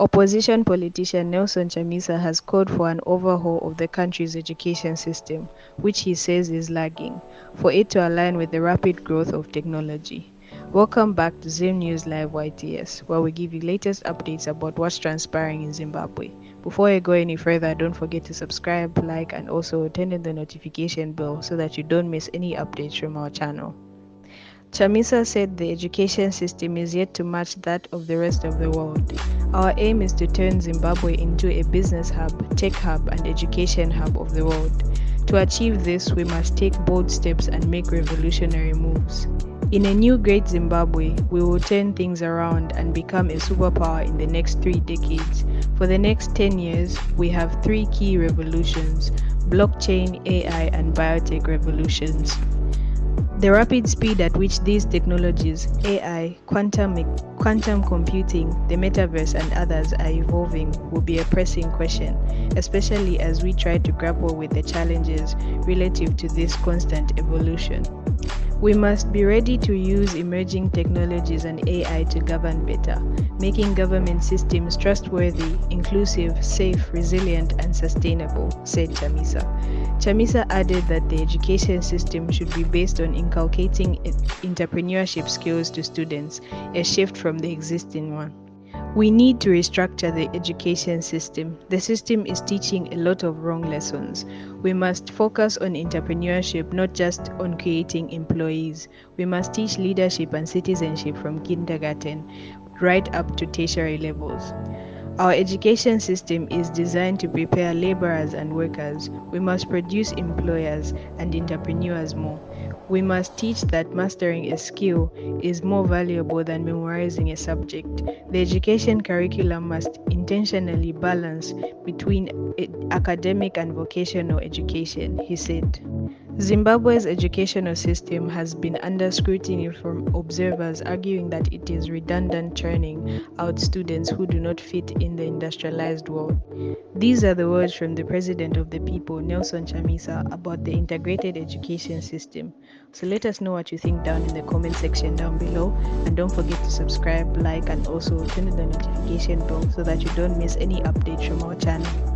Opposition politician Nelson Chamisa has called for an overhaul of the country's education system, which he says is lagging, for it to align with the rapid growth of technology. Welcome back to Zim News Live YTS, where we give you latest updates about what's transpiring in Zimbabwe. Before I go any further, don't forget to subscribe, like, and also turn on the notification bell so that you don't miss any updates from our channel. Chamisa said the education system is yet to match that of the rest of the world. Our aim is to turn Zimbabwe into a business hub, tech hub, and education hub of the world. To achieve this, we must take bold steps and make revolutionary moves. In a new great Zimbabwe, we will turn things around and become a superpower in the next 3 decades. For the next 10 years, we have 3 key revolutions: blockchain, AI, and biotech revolutions. The rapid speed at which these technologies, AI, quantum computing, the metaverse, and others are evolving will be a pressing question, especially as we try to grapple with the challenges relative to this constant evolution. We must be ready to use emerging technologies and AI to govern better, making government systems trustworthy, inclusive, safe, resilient, and sustainable, said Chamisa. Chamisa added that the education system should be based on inculcating entrepreneurship skills to students, a shift from the existing one. We need to restructure the education system. The system is teaching a lot of wrong lessons. We must focus on entrepreneurship, not just on creating employees. We must teach leadership and citizenship from kindergarten right up to tertiary levels. Our education system is designed to prepare laborers and workers. We must produce employers and entrepreneurs more. We must teach that mastering a skill is more valuable than memorizing a subject. The education curriculum must intentionally balance between academic and vocational education, he said. Zimbabwe's educational system has been under scrutiny from observers arguing that it is redundant, churning out students who do not fit in the industrialized world. These are the words from the President of the People, Nelson Chamisa, about the integrated education system. So let us know what you think down in the comment section down below, and don't forget to subscribe, like, and also turn on the notification bell so that you don't miss any updates from our channel.